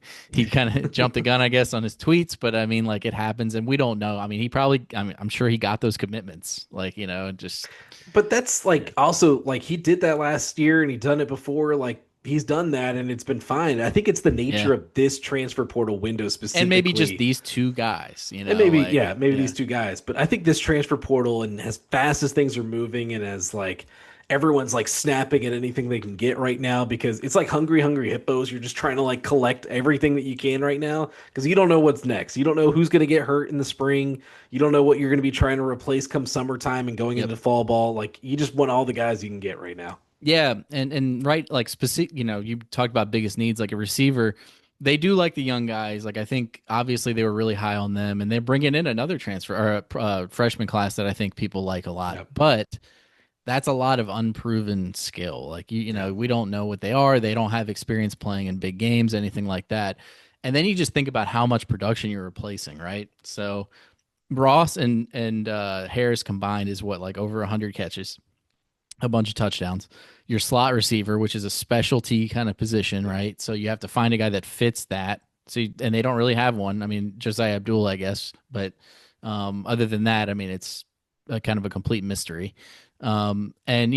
kind of jumped the gun, I guess, on his tweets, but I mean, like it happens, and we don't know. I mean, I'm sure he got those commitments, like just But that's like also like he did that last year and he done it before. Like he's done that and it's been fine. I think it's the yeah, nature of this transfer portal window and maybe just specifically. these two guys, And maybe, like yeah, maybe yeah, these two guys. But I think this transfer portal and as fast as things are moving and as like everyone's like snapping at anything they can get right now because it's like hungry, hungry hippos. You're just trying to like collect everything that you can right now because you don't know what's next. You don't know who's going to get hurt in the spring. You don't know what you're going to be trying to replace come summertime and going yep. into fall ball. Like you just want all the guys you can get right now. Yeah, and right, like specific, you talked about biggest needs, like a receiver. They do like the young guys. Like I think obviously they were really high on them, and they're bringing in another transfer or a freshman class that I think people like a lot. Yep. But that's a lot of unproven skill. Like we don't know what they are. They don't have experience playing in big games, anything like that. And then you just think about how much production you're replacing, right? So Ross and Harris combined is what, like over 100 catches, a bunch of touchdowns. Your slot receiver, which is a specialty kind of position, right? So you have to find a guy that fits that. And they don't really have one. I mean, Josiah Abdul, I guess, but other than that, I mean, it's a kind of a complete mystery. And and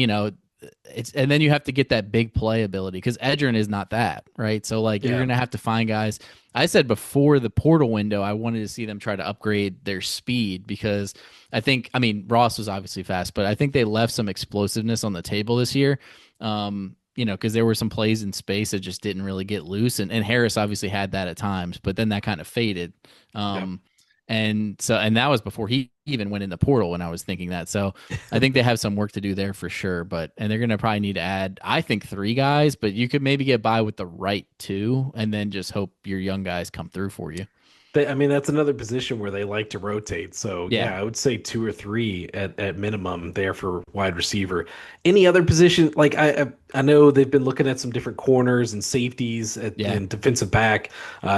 then you have to get that big play ability because Edgerrin is not that, right? So like you're Yeah. gonna have to find guys. I said before the portal window, I wanted to see them try to upgrade their speed because I mean, Ross was obviously fast, but I think they left some explosiveness on the table this year. Because there were some plays in space that just didn't really get loose, and Harris obviously had that at times, but then that kind of faded. Yep. And that was before he even went in the portal when I was thinking that. So I think they have some work to do there for sure. And they're going to probably need to add, I think, 3 guys, but you could maybe get by with the right 2 and then just hope your young guys come through for you. I mean, that's another position where they like to rotate. So Yeah. yeah, I would say 2 or 3 at minimum there for wide receiver. Any other position? Like I know they've been looking at some different corners and safeties Yeah. and defensive back.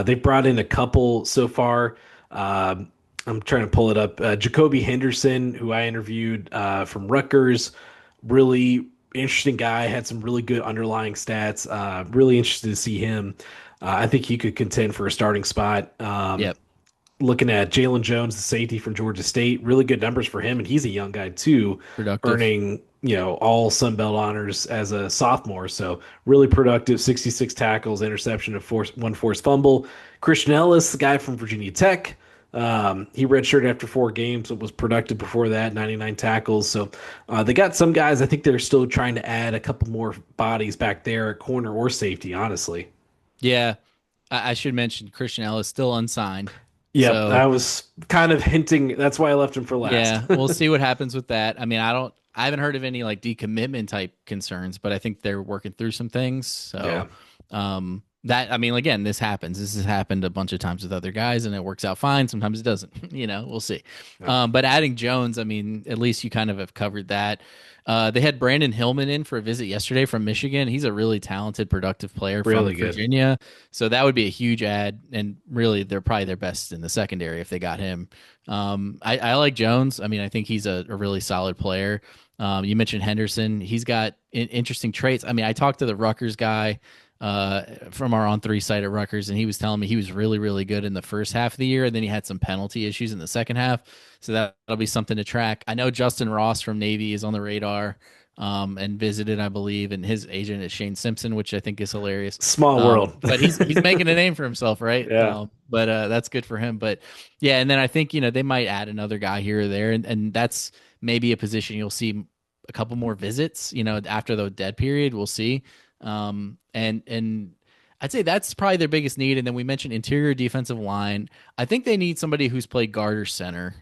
They've brought in a couple so far. I'm trying to pull it up. Jacoby Henderson, who I interviewed from Rutgers, really interesting guy. Had some really good underlying stats. Really interested to see him. I think he could contend for a starting spot. Yep. Looking at Jalen Jones, the safety from Georgia State, really good numbers for him, and he's a young guy too, Productive. earning all Sun Belt honors as a sophomore. So really productive, 66 tackles, interception of one forced fumble. Christian Ellis, the guy from Virginia Tech, he redshirted after 4 games, but was productive before that, 99 tackles. So they got some guys. I think they're still trying to add a couple more bodies back there at corner or safety, honestly. Yeah. I should mention Christian Ellis still unsigned. Yep, So I was kind of hinting. That's why I left him for last. yeah, we'll see what happens with that. I mean, I haven't heard of any like decommitment type concerns, but I think they're working through some things. So, I mean, again, this happens. This has happened a bunch of times with other guys, and it works out fine. Sometimes it doesn't. We'll see. Yeah. But adding Jones, I mean, at least you kind of have covered that. They had Brandon Hillman in for a visit yesterday from Michigan. He's a really talented, productive player Really from good. Virginia. So that would be a huge add. And really, they're probably their best in the secondary if they got him. I like Jones. I mean, I think he's a really solid player. You mentioned Henderson. He's got interesting traits. I mean, I talked to the Rutgers guy from our On3 site at Rutgers, and he was telling me he was really, really good in the first half of the year, and then he had some penalty issues in the second half. So that'll be something to track. I know Justin Ross from Navy is on the radar and visited, I believe, and his agent is Shane Simpson, which I think is hilarious. Small world. But he's making a name for himself, right? Yeah. But that's good for him. But yeah, and then I think they might add another guy here or there, and that's maybe a position you'll see a couple more visits, after the dead period. We'll see. And I'd say that's probably their biggest need. And then we mentioned interior defensive line. I think they need somebody who's played guard or center.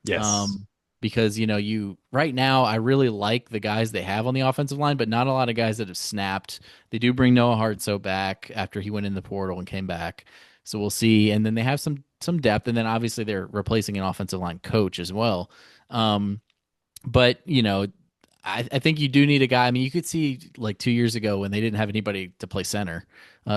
Yes. Um, because you right now I really like the guys they have on the offensive line, but not a lot of guys that have snapped. They do bring Noah Hartsoe back after he went in the portal and came back. So we'll see. And then they have some depth, and then obviously they're replacing an offensive line coach as well. But I think you do need a guy. I mean, you could see like 2 years ago when they didn't have anybody to play center,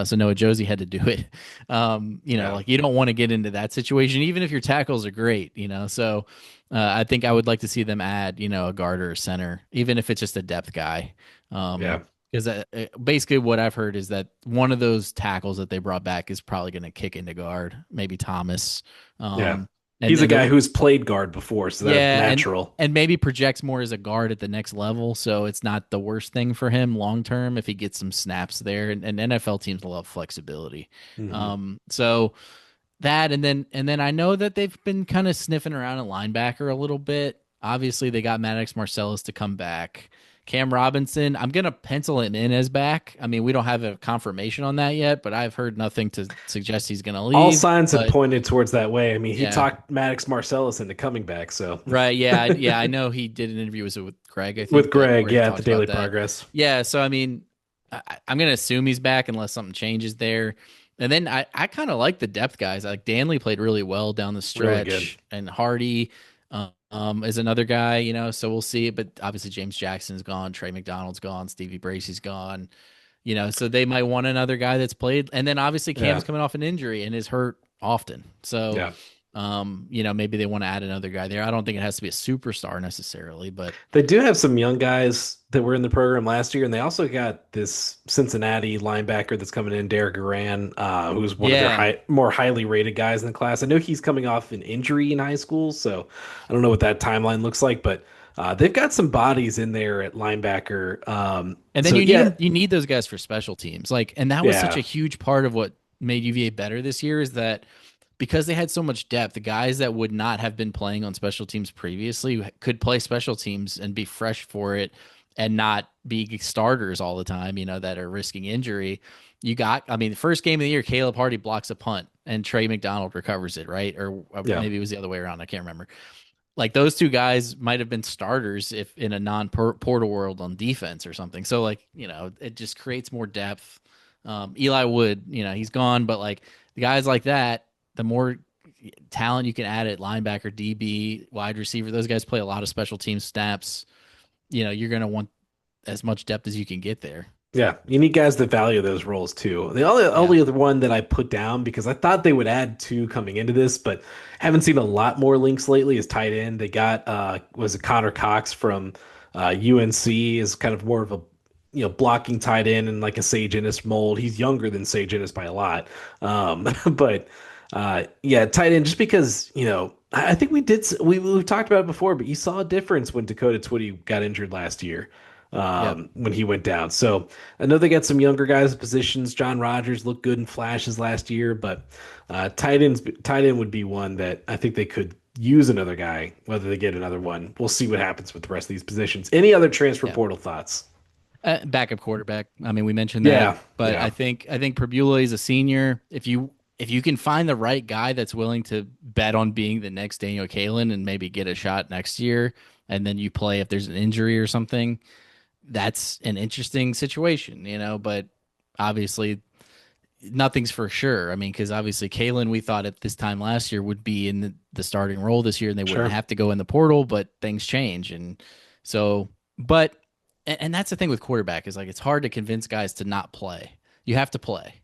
so Noah Josie had to do it. Yeah. Like you don't want to get into that situation, even if your tackles are great. So I think I would like to see them add, a guard or a center, even if it's just a depth guy. Yeah. Because basically what I've heard is that one of those tackles that they brought back is probably going to kick into guard, maybe Thomas. Yeah. Um, He's a and guy who's played guard before, so that's yeah, natural. and maybe projects more as a guard at the next level, so it's not the worst thing for him long term if he gets some snaps there. And NFL teams love flexibility. Mhm. So that and then I know that they've been kind of sniffing around at linebacker a little bit. Obviously, they got Maddox Marcellus to come back. Cam Robinson, I'm gonna pencil him in as back. I mean, we don't have a confirmation on that yet, but I've heard nothing to suggest he's gonna All leave. signs have But pointed towards that way. I mean, he yeah, talked Maddox Marcellus into coming back, so right. Yeah. Yeah. I know he did an interview with Greg, I with think, that Greg, where he yeah, at the talked about Daily that. Progress. Yeah. So, I mean, I'm going to assume he's back unless something changes there. And then I kind of like the depth guys. Like Danley played really well down the Really good. stretch, and Hardy is another guy, so we'll see. But obviously, James Jackson's gone, Trey McDonald's gone, Stevie Bracey's gone. So they might want another guy that's played. And then obviously Yeah. Cam's coming off an injury and is hurt often. So, Yeah. maybe they want to add another guy there. I don't think it has to be a superstar necessarily, but They do have some young guys that were in the program last year, and they also got this Cincinnati linebacker that's coming in, Derek Duran, who's one of their yeah, more highly rated guys in the class. I know he's coming off an injury in high school, so I don't know what that timeline looks like, but they've got some bodies in there at linebacker. and then So you need yeah, them. You need those guys for special teams. And that was such a yeah, huge part of what made UVA better this year is that because they had so much depth, the guys that would not have been playing on special teams previously could play special teams and be fresh for it and not be starters all the time, that are risking injury. I mean, the first game of the year, Caleb Hardy blocks a punt and Trey McDonald recovers it, right? Or yeah, maybe it was the other way around. I can't remember. Like those two guys might have been starters if in a non-portal world on defense or something. So it just creates more depth. Eli Wood, he's gone, but like the guys like that, the more talent you can add at linebacker, DB, wide receiver, those guys play a lot of special team snaps. You're going to want as much depth as you can get there. yeah. You need guys that value those roles too. The only Yeah. other one that I put down because I thought they would add two coming into this, but haven't seen a lot more links lately is tight end. They got was it Connor Cox from UNC is kind of more of a blocking tight end and like a Sage Ennis mold. He's younger than Sage Ennis by a lot, but yeah, tight end just because I think we've talked about it before, but you saw a difference when Dakota Twitty got injured last year Yep. when he went down. So I know they got some younger guys in positions. John Rogers looked good in flashes last year, but tight end would be one that I think they could use another guy. Whether they get another one, we'll see what happens with the rest of these positions. Any other transfer Yep. portal thoughts? Backup quarterback. I mean, we mentioned that, Yeah, but yeah, I think Pribula is a senior. If you can find the right guy that's willing to bet on being the next Daniel Kalen and maybe get a shot next year, and then you play if there's an injury or something, that's an interesting situation, But obviously, nothing's for sure. I mean, because obviously Kalen, we thought at this time last year would be in the starting role this year, and they wouldn't sure. have to go in the portal, but things change, and so, but and that's the thing with quarterback is like it's hard to convince guys to not play. You have to play.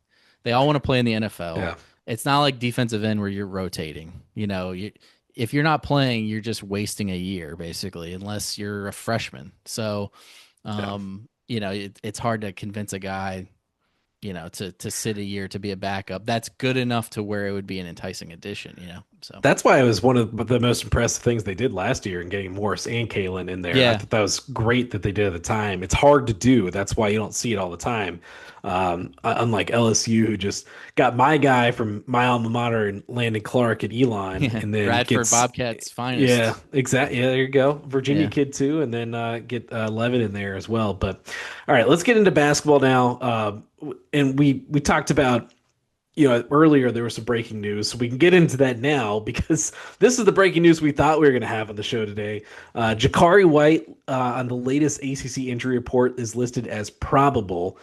They all want to play in the NFL. Yeah, It's not like defensive end where you're rotating. If you're not playing, you're just wasting a year basically, unless you're a freshman. So, yeah. it's hard to convince a guy, to sit a year to be a backup. That's good enough to where it would be an enticing addition. So That's why it was one of the most impressive things they did last year in getting Morris and Kalen in there. I yeah, thought that was great that they did at the time. It's hard to do. That's why you don't see it all the time. Unlike LSU, who just got my guy from my alma mater and Landon Clark at Elon, yeah, and then Bradford gets, Bobcats yeah, finest. exactly. Yeah, there you go. Virginia Yeah. kid too, and then get Levin in there as well. But all right, let's get into basketball now. And we talked about, earlier there was some breaking news, so we can get into that now because this is the breaking news we thought we were going to have on the show today. Jakari White on the latest ACC injury report is listed as probable.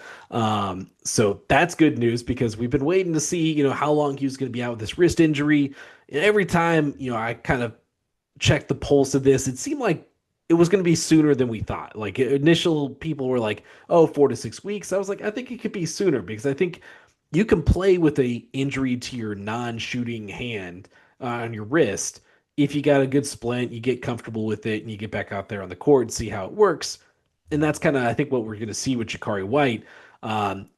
So that's good news because we've been waiting to see, how long he was going to be out with this wrist injury. And every time, I kind of checked the pulse of this, it seemed like it was going to be sooner than we thought. Like initial people were like, oh, 4 to 6 weeks. I was like, I think it could be sooner because I think you can play with a injury to your non-shooting hand on your wrist. If you got a good splint, you get comfortable with it and you get back out there on the court and see how it works. And that's kind of, I think, what we're going to see with Jakari White.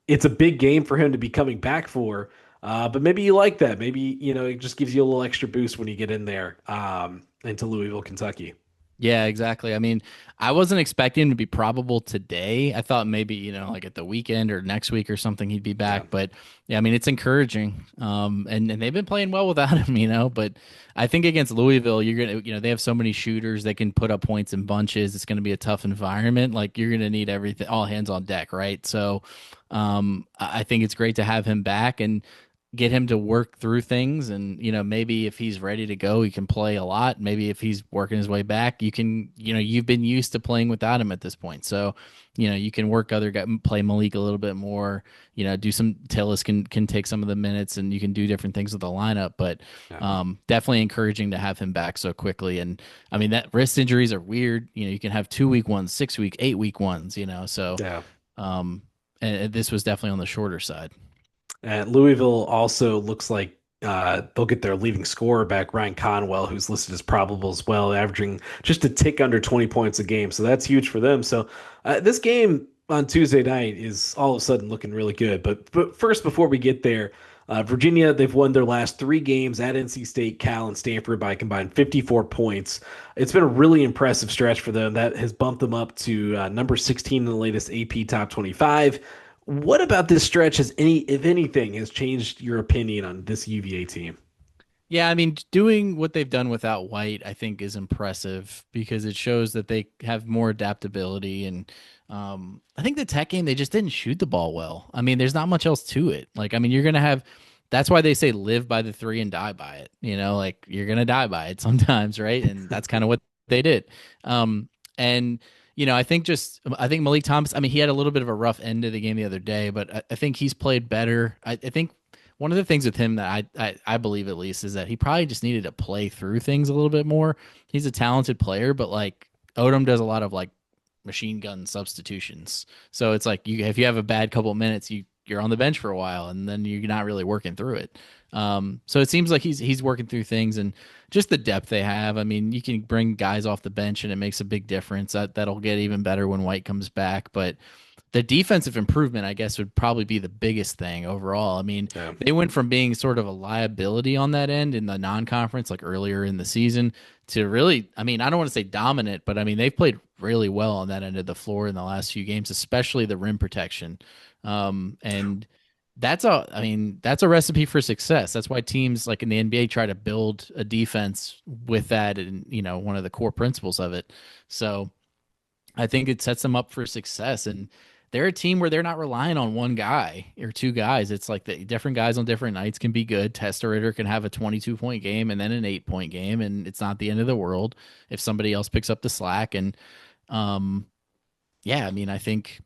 It's a big game for him to be coming back for, but maybe you like that. Maybe, it just gives you a little extra boost when you get in there into Louisville, Kentucky. Yeah, exactly. I mean, I wasn't expecting him to be probable today. I thought maybe, like at the weekend or next week or something he'd be Yeah. back. But yeah, I mean, it's encouraging. And they've been playing well without him, but I think against Louisville, you're gonna, they have so many shooters, they can put up points in bunches. It's gonna be a tough environment. Like you're gonna need everything, all hands on deck, right? So I think it's great to have him back and get him to work through things, and maybe if he's ready to go he can play a lot. Maybe if he's working his way back, you can, you've been used to playing without him at this point, so you can work other guys, play Malik a little bit more, do some Tillis can take some of the minutes, and you can do different things with the lineup. But Yeah. definitely encouraging to have him back so quickly. And I mean, that wrist injuries are weird. You can have 2 week ones, 6 week, 8 week ones, so Yeah. um and this was definitely on the shorter side. And Louisville also looks like they'll get their leading scorer back, Ryan Conwell, who's listed as probable as well, averaging just a tick under 20 points a game. So that's huge for them. So this game on Tuesday night is all of a sudden looking really good. But first, before we get there, Virginia, they've won their last 3 games at NC State, Cal, and Stanford by combined 54 points. It's been a really impressive stretch for them. That has bumped them up to number 16 in the latest AP Top 25. What about this stretch has if anything, has changed your opinion on this UVA team? Yeah, I mean, doing what they've done without White, I think, is impressive because it shows that they have more adaptability. And I think the Tech game, they just didn't shoot the ball well. I mean, there's not much else to it. Like, I mean, you're going to have, that's why they say live by the three and die by it. Like you're going to die by it sometimes, right? And that's kind of what they did. And, I think Malik Thomas, I mean, he had a little bit of a rough end of the game the other day, but I think he's played better. I think one of the things with him that I believe at least is that he probably just needed to play through things a little bit more. He's a talented player, but like Odom does a lot of like machine gun substitutions. So it's like if you have a bad couple of minutes, you're on the bench for a while and then you're not really working through it. So it seems like he's working through things, and just the depth they have. I mean, you can bring guys off the bench and it makes a big difference. That'll get even better when White comes back, but the defensive improvement, I guess, would probably be the biggest thing overall. I mean, Yeah. they went from being sort of a liability on that end in the non-conference, like earlier in the season, to really, I mean, I don't want to say dominant, but I mean, they've played really well on that end of the floor in the last few games, especially the rim protection. And I mean, that's a recipe for success. That's why teams like in the NBA try to build a defense with that, and, one of the core principles of it. So I think it sets them up for success. And they're a team where they're not relying on one guy or two guys. It's like the different guys on different nights can be good. Testerator can have a 22-point game and then an 8-point game, and it's not the end of the world if somebody else picks up the slack. And yeah, I mean, I think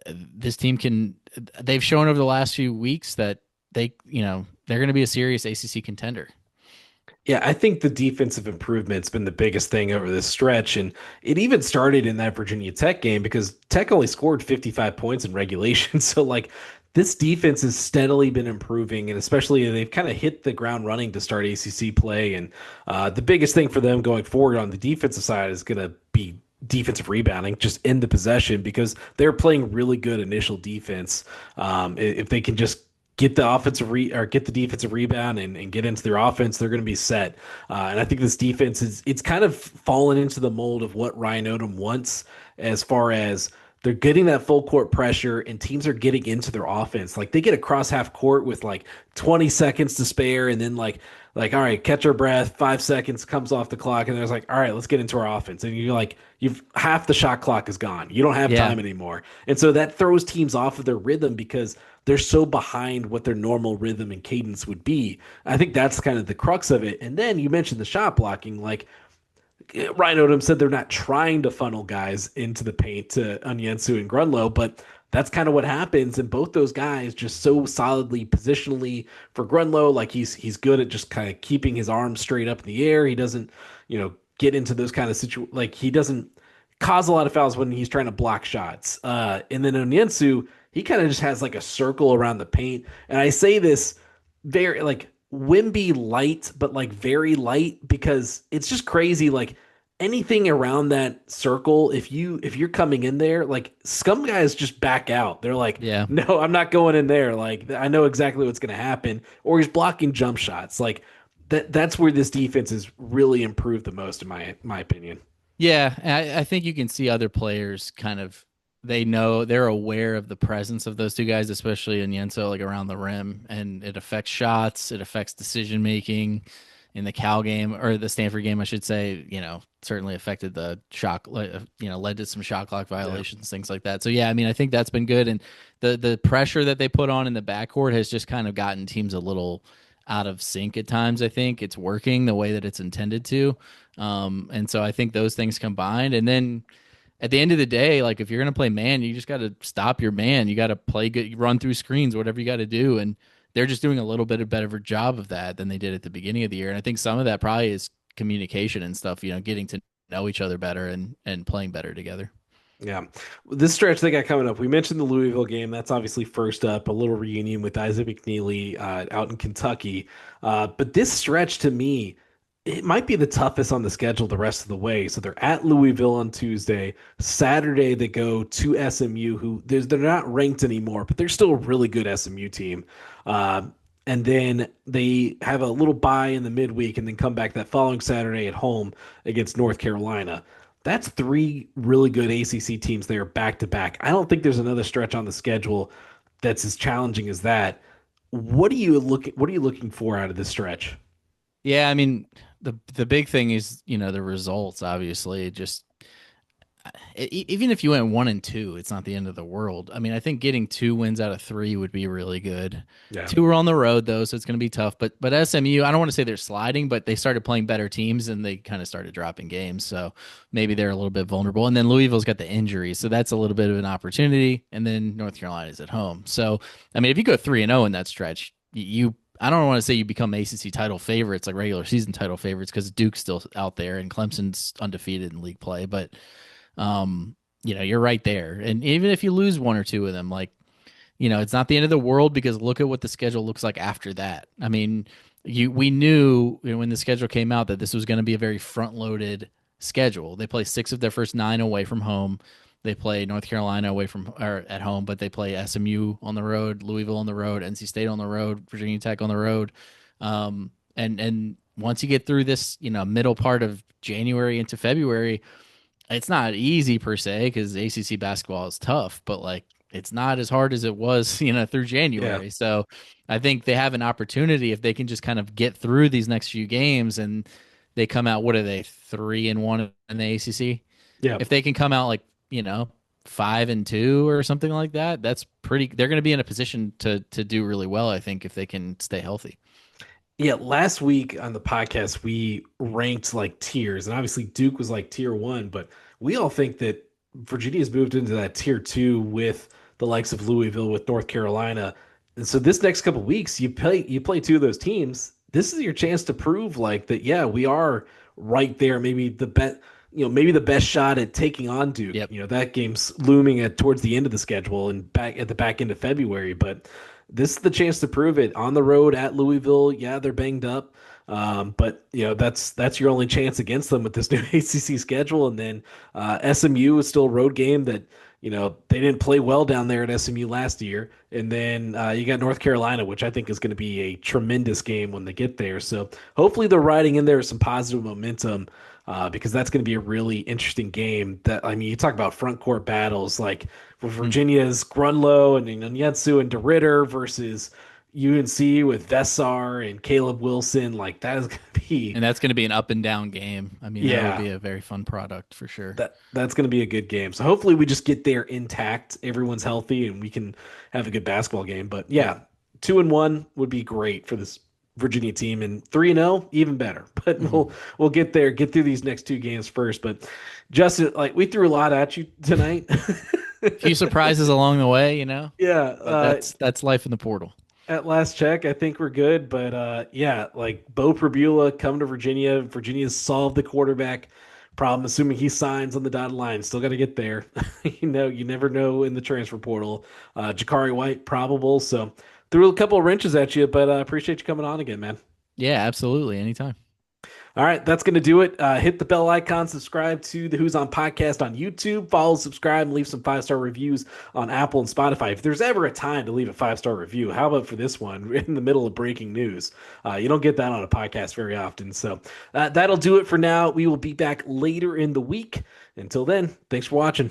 this team they've shown over the last few weeks that they're going to be a serious ACC contender. Yeah, I think the defensive improvement's been the biggest thing over this stretch. And it even started in that Virginia Tech game because Tech only scored 55 points in regulation. So, like, this defense has steadily been improving, and especially they've kind of hit the ground running to start ACC play. And the biggest thing for them going forward on the defensive side is going to be defensive rebounding, just in the possession, because they're playing really good initial defense. If they can just get the or get the defensive rebound and get into their offense, they're going to be set. And I think this defense it's kind of fallen into the mold of what Ryan Odom wants, as far as they're getting that full court pressure and teams are getting into their offense. Like they get across half court with like 20 seconds to spare, and then all right, catch our breath, 5 seconds comes off the clock, and there's like, all right, let's get into our offense. And you're like, you've half the shot clock is gone. You don't have Yeah. time anymore. And so that throws teams off of their rhythm because they're so behind what their normal rhythm and cadence would be. I think that's kind of the crux of it. And then you mentioned the shot blocking. Like Ryan Odom said, they're not trying to funnel guys into the paint to Onyenso and Grunlow, but that's kind of what happens. And both those guys just so solidly positionally for Grunlow, like he's good at just kind of keeping his arms straight up in the air. He doesn't, get into those kind of situations. Like he doesn't cause a lot of fouls when he's trying to block shots. And then Onyenso, he kind of just has like a circle around the paint. And I say this very like Wimby light, but like very light, because it's just crazy. Like anything around that circle, if you're coming in there, like scum guys just back out. They're like, Yeah. no, I'm not going in there. Like I know exactly what's going to happen. Or he's blocking jump shots. Like that's where this defense has really improved the most, in my opinion. Yeah, I think you can see other players kind of they're aware of the presence of those two guys, especially in Yenso, like around the rim, and it affects shots, it affects decision making in the Cal game or the Stanford game, I should say. Certainly affected the shot, led to some shot clock violations, things like that. So yeah, I mean, I think that's been good, and the pressure that they put on in the backcourt has just kind of gotten teams a little out of sync at times. I think it's working the way that it's intended to. And so I think those things combined. And then at the end of the day, like if you're going to play man, you just got to stop your man. You got to play good, run through screens, whatever you got to do. And they're just doing a little bit of better job of that than they did at the beginning of the year. And I think some of that probably is communication and stuff, getting to know each other better and playing better together. Yeah. This stretch they got coming up, we mentioned the Louisville game. That's obviously first up, a little reunion with Isaac McNeely out in Kentucky. But this stretch to me, it might be the toughest on the schedule the rest of the way. So they're at Louisville on Tuesday. Saturday they go to SMU, who they're not ranked anymore, but they're still a really good SMU team. And then they have a little bye in the midweek and then come back that following Saturday at home against North Carolina. That's three really good ACC teams there back to back. I don't think there's another stretch on the schedule that's as challenging as that. What are you looking for out of this stretch? Yeah, I mean, the big thing is, the results, obviously. Just even if you went 1-2, it's not the end of the world. I mean, I think getting 2 wins out of 3 would be really good. Yeah. 2 are on the road though, so it's going to be tough. But SMU, I don't want to say they're sliding, but they started playing better teams and they kind of started dropping games. So maybe they're a little bit vulnerable. And then Louisville's got the injury, so that's a little bit of an opportunity. And then North Carolina's at home. So I mean, if you go 3-0 in that stretch, I don't want to say you become ACC title favorites, like regular season title favorites, because Duke's still out there and Clemson's undefeated in league play. But you're right there. And even if you lose 1 or 2 of them, like, it's not the end of the world, because look at what the schedule looks like after that. I mean, we knew when the schedule came out that this was going to be a very front-loaded schedule. They play 6 of their first 9 away from home. They play North Carolina at home, but they play SMU on the road, Louisville on the road, NC State on the road, Virginia Tech on the road. And once you get through this, middle part of January into February, it's not easy per se, because ACC basketball is tough, but like it's not as hard as it was, through January. Yeah. So I think they have an opportunity if they can just kind of get through these next few games, and they come out, what are they, 3-1 in the ACC? Yeah. If they can come out like, 5-2 or something like that, that's pretty. They're going to be in a position to do really well, I think, if they can stay healthy. Yeah, last week on the podcast, we ranked like tiers, and obviously Duke was like tier 1, but we all think that Virginia's moved into that tier 2 with the likes of Louisville, with North Carolina. And so this next couple of weeks, you play 2 of those teams. This is your chance to prove like that, yeah, we are right there. Maybe the best shot at taking on Duke. Yep. That game's looming towards the end of the schedule and back at the back end of February, but this is the chance to prove it on the road at Louisville. Yeah, they're banged up. But that's your only chance against them with this new ACC schedule. And then SMU is still a road game that they didn't play well down there at SMU last year. And then you got North Carolina, which I think is going to be a tremendous game when they get there. So hopefully they're riding in there some positive momentum. Because that's going to be a really interesting game. You talk about front court battles like with Virginia's Grunlow and Onyenso and DeRitter versus UNC with Vessar and Caleb Wilson. Like that is going to be, And that's going to be an up and down game. I mean, that would be a very fun product for sure. That's going to be a good game. So hopefully we just get there intact. Everyone's healthy and we can have a good basketball game. But yeah, 2-1 would be great for this Virginia team, and 3-0 even better. But we'll get there, get through these next two games first. But Justin, like we threw a lot at you tonight. A few surprises along the way, Yeah, that's life in the portal. At last check, I think we're good. But yeah, like Beau Pribula coming to Virginia. Virginia's solved the quarterback problem, assuming he signs on the dotted line. Still got to get there. You never know in the transfer portal. Jakari White probable. So threw a couple of wrenches at you, but appreciate you coming on again, man. Yeah, absolutely. Anytime. All right, that's going to do it. Hit the bell icon, subscribe to the Who's On podcast on YouTube, follow, subscribe, and leave some 5-star reviews on Apple and Spotify. If there's ever a time to leave a 5-star review, how about for this one in the middle of breaking news? You don't get that on a podcast very often. So that'll do it for now. We will be back later in the week. Until then, thanks for watching.